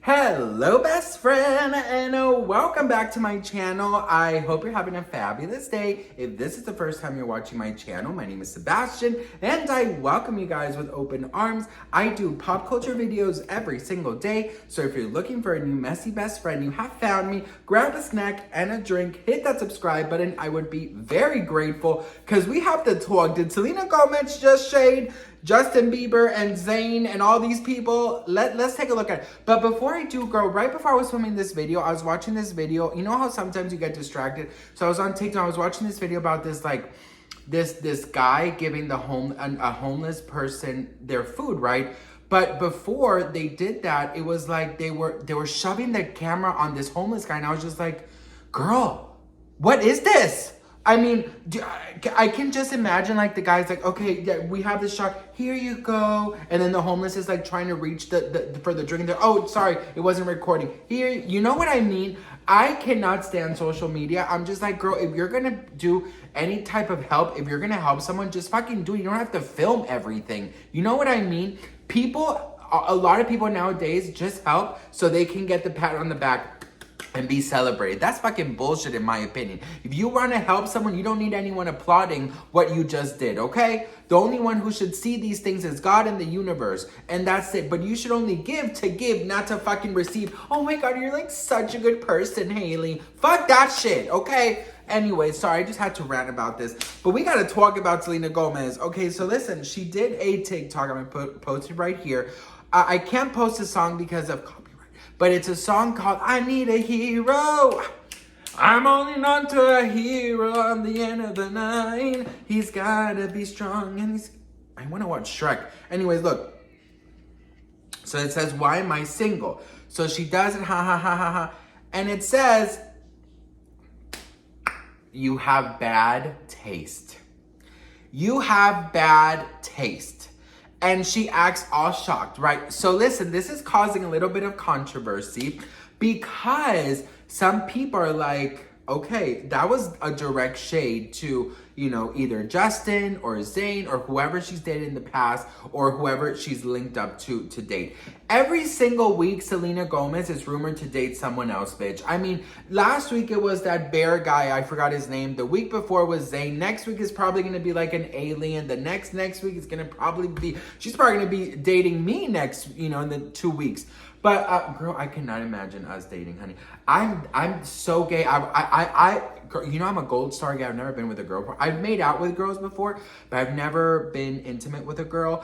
Hello best friend and welcome back to my channel. I hope you're having a fabulous day. If this is the first time you're watching my channel, my name is Sebastian and I welcome you guys with open arms. I do pop culture videos every single day, so if you're looking for a new messy best friend, you have found me. Grab a snack and a drink, hit that subscribe button. I would be very grateful because we have to talk. Did Selena Gomez just shade Justin Bieber and Zayn and all these people? Let's take a look at it. But before I do, girl, right before I was filming this video, I was watching this video. You know how sometimes you get distracted? So I was on TikTok, I was watching this video about this this guy giving a homeless person their food, right? But before they did that, it was like they were shoving the camera on this homeless guy, and I was just like, girl, what is this? I mean, I can just imagine like the guy's like, okay, yeah, we have this shot. Here you go. And then the homeless is like trying to reach for the drink. Oh, sorry, it wasn't recording. Here, you know what I mean? I cannot stand social media. I'm just like, girl, if you're gonna do any type of help, if you're gonna help someone, just fucking do it. You don't have to film everything. You know what I mean? A lot of people nowadays just help so they can get the pat on the back and be celebrated. That's fucking bullshit in my opinion. If you want to help someone, you don't need anyone applauding what you just did, okay? The only one who should see these things is God in the universe, and that's it. But you should only give to give, not to fucking receive. Oh my God, you're like such a good person, Haley. Fuck that shit, okay? Anyway, sorry, I just had to rant about this. But we gotta talk about Selena Gomez. Okay, so listen, she did a TikTok. I'm gonna post it right here. I can't post a song because of copyright, but it's a song called I Need a Hero. I'm holding on to a hero on the end of the night. He's gotta be strong and I wanna watch Shrek. Anyways, look. So it says, why am I single? So she does it, ha ha ha ha ha. And it says, you have bad taste. You have bad taste. And she acts all shocked, right? So listen, this is causing a little bit of controversy because some people are like, okay, that was a direct shade to, you know, either Justin or Zayn or whoever she's dated in the past or whoever she's linked up to date. Every single week, Selena Gomez is rumored to date someone else, bitch. I mean, last week it was that bear guy, I forgot his name. The week before was Zayn. Next week is probably going to be like an alien. The next week is going to probably be, she's probably going to be dating me next, you know, in the 2 weeks. But girl, I cannot imagine us dating, honey. I'm so gay. Girl, you know I'm a gold star gay. I've never been with a girl before. I've made out with girls before, but I've never been intimate with a girl.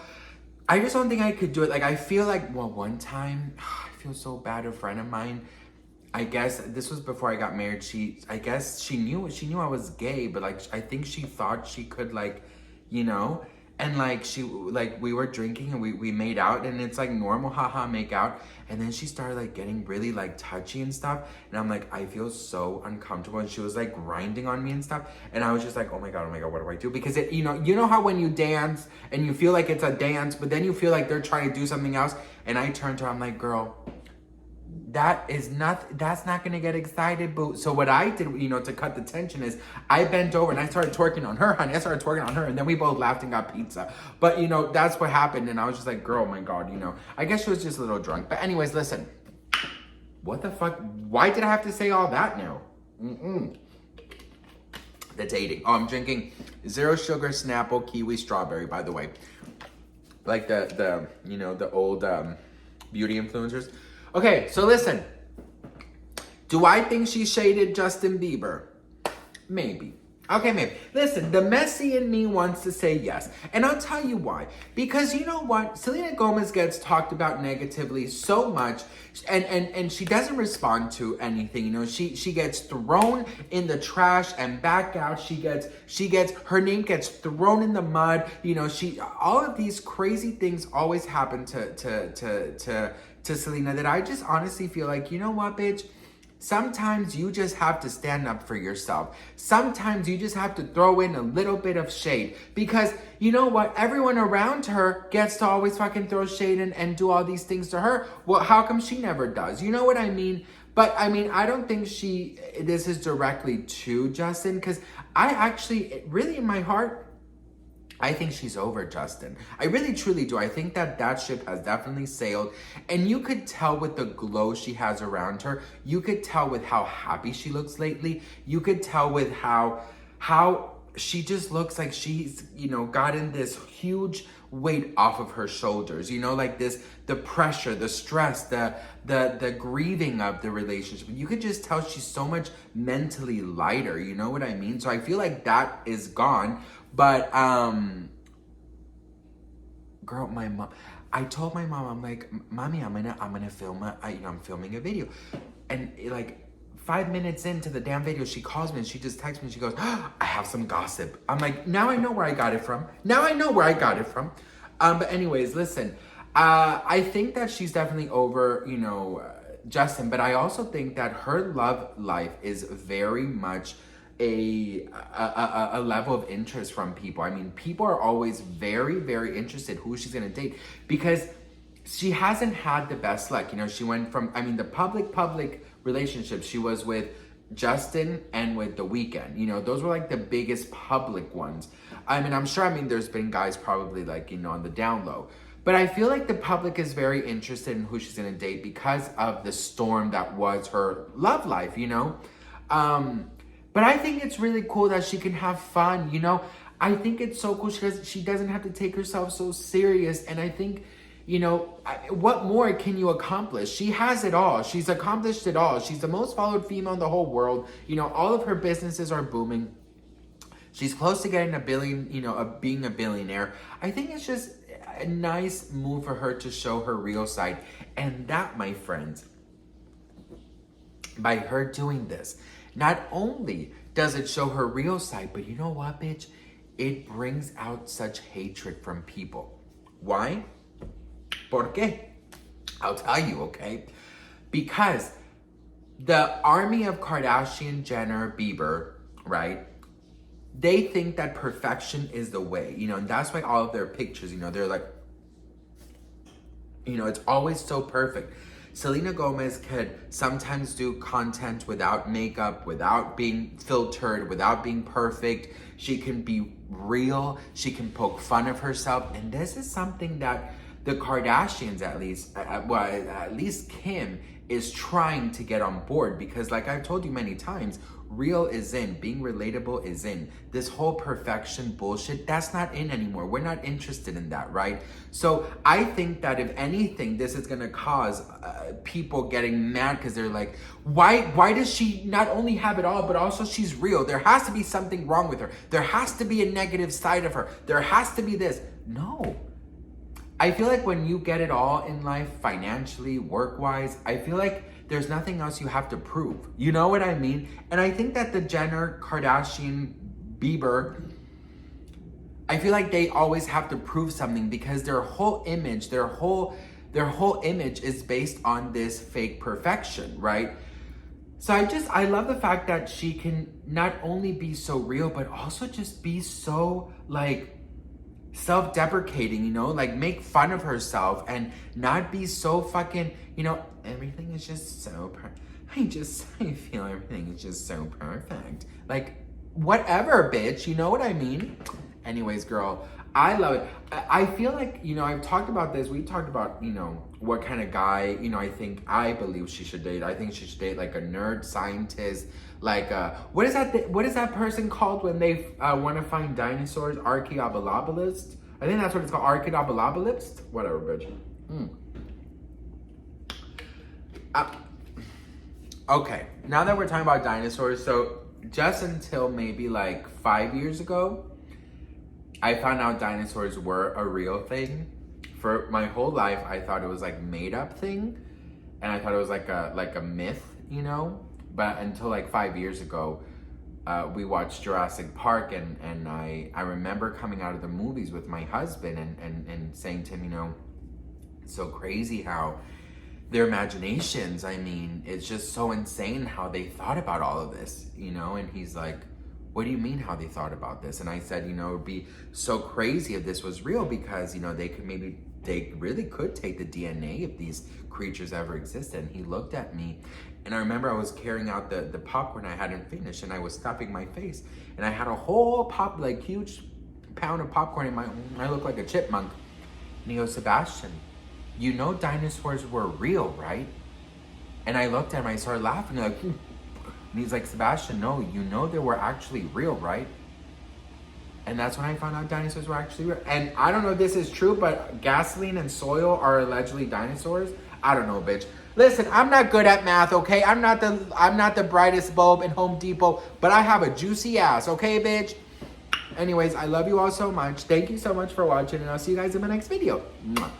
I just don't think I could do it. Like, I feel like, well, one time, I feel so bad. A friend of mine, I guess this was before I got married. I guess she knew I was gay, but like, I think she thought she could, like, you know. And like we were drinking and we made out, and it's like normal haha make out, and then she started like getting really like touchy and stuff, and I'm like, I feel so uncomfortable, and she was like grinding on me and stuff, and I was just like, oh my god, what do I do? Because it, you know how when you dance and you feel like it's a dance, but then you feel like they're trying to do something else, and I turned to her, I'm like, girl, that's not gonna get excited, boo. So what I did, you know, to cut the tension is I bent over and I started twerking on her, honey. I started twerking on her, and then we both laughed and got pizza. But you know, that's what happened, and I was just like, girl, oh my god, you know. I guess she was just a little drunk. But anyways, listen. What the fuck? Why did I have to say all that now? The dating. Oh, I'm drinking 0 sugar Snapple kiwi strawberry, by the way. Like the you know, the old beauty influencers. Okay, so listen. Do I think she shaded Justin Bieber? Maybe. Okay, maybe. Listen, the messy in me wants to say yes. And I'll tell you why. Because you know what? Selena Gomez gets talked about negatively so much, and she doesn't respond to anything. You know, she gets thrown in the trash and back out. She gets her name gets thrown in the mud. You know, all of these crazy things always happen to Selena that I just honestly feel like, you know what, bitch? Sometimes you just have to stand up for yourself. Sometimes you just have to throw in a little bit of shade. Because you know what? Everyone around her gets to always fucking throw shade and do all these things to her. Well, how come she never does? You know what I mean? But I mean, I don't think this is directly to Justin. Because I actually, really in my heart, I think she's over Justin. I really truly do. I think that that ship has definitely sailed. And you could tell with the glow she has around her. You could tell with how happy she looks lately. You could tell with how she just looks like she's, you know, gotten this huge weight off of her shoulders. You know, like this, the pressure, the stress, the grieving of the relationship. You could just tell she's so much mentally lighter. You know what I mean? So I feel like that is gone. But, girl, my mom, I told my mom, I'm like, Mommy, I'm gonna film I'm filming a video. And like 5 minutes into the damn video, she calls me and she just texts me and she goes, oh, I have some gossip. I'm like, now I know where I got it from. But anyways, listen, I think that she's definitely over, you know, Justin, but I also think that her love life is very much a level of interest from people. I mean, people are always very, very interested who she's gonna date because she hasn't had the best luck. You know, she went from, I mean, the public relationships, she was with Justin and with The Weeknd. You know, those were like the biggest public ones. I mean, I'm sure, I mean, there's been guys probably like, you know, on the down low. But I feel like the public is very interested in who she's gonna date because of the storm that was her love life, you know? But I think it's really cool that she can have fun, you know? I think it's so cool because she doesn't have to take herself so serious. And I think, you know, what more can you accomplish? She has it all. She's accomplished it all. She's the most followed female in the whole world. You know, all of her businesses are booming. She's close to getting a billion, you know, of being a billionaire. I think it's just a nice move for her to show her real side. And that, my friends, by her doing this, not only does it show her real side, but you know what, bitch? It brings out such hatred from people. Why? ¿Por qué? I'll tell you, okay? Because the army of Kardashian, Jenner, Bieber, right? They think that perfection is the way, you know, and that's why all of their pictures, you know, they're like, you know, it's always so perfect. Selena Gomez could sometimes do content without makeup, without being filtered, without being perfect. She can be real. She can poke fun of herself. And this is something that the Kardashians, at least Kim, is trying to get on board. Because like I've told you many times, real is in. Being relatable is in. This whole perfection bullshit, that's not in anymore. We're not interested in that, right? So I think that if anything, this is gonna cause people getting mad because they're like, why does she not only have it all, but also she's real? There has to be something wrong with her. There has to be a negative side of her. There has to be this. No. I feel like when you get it all in life, financially, work-wise, I feel like there's nothing else you have to prove. You know what I mean? And I think that the Jenner, Kardashian, Bieber, I feel like they always have to prove something because their whole image, their whole image is based on this fake perfection, right? So I love the fact that she can not only be so real, but also just be so like self-deprecating, you know, like make fun of herself and not be so fucking, you know, everything is just so I feel everything is just so perfect. Like, whatever, bitch, you know what I mean? Anyways, girl, I love it. I feel like, you know, I've talked about this. We talked about, you know, what kind of guy, you know, I believe she should date. I think she should date like a nerd scientist, like what is that person called when they want to find dinosaurs? Archaeobolobulist? I think that's what it's called, archaeobolobulist? Whatever, bitch. Okay, now that we're talking about dinosaurs, so just until maybe like 5 years ago, I found out dinosaurs were a real thing. For my whole life, I thought it was like made up thing, and I thought it was like a myth, you know. But until like 5 years ago, we watched Jurassic Park, and I remember coming out of the movies with my husband and saying to him, you know, it's so crazy how their imaginations, I mean, it's just so insane how they thought about all of this, you know. And he's like, what do you mean how they thought about this? And I said, you know, it would be so crazy if this was real because, you know, they really could take the DNA if these creatures ever existed. And he looked at me, and I remember I was carrying out the popcorn I hadn't finished, and I was stuffing my face, and I had a whole huge pound of popcorn and I look like a chipmunk. And he goes, Sebastian, you know dinosaurs were real, right? And I looked at him, I started laughing, like, and he's like, Sebastian, no, you know they were actually real, right? And that's when I found out dinosaurs were actually real. And I don't know if this is true, but gasoline and soil are allegedly dinosaurs. I don't know, bitch. Listen, I'm not good at math, okay? I'm not the brightest bulb in Home Depot, but I have a juicy ass, okay, bitch? Anyways, I love you all so much. Thank you so much for watching, and I'll see you guys in my next video. Mwah.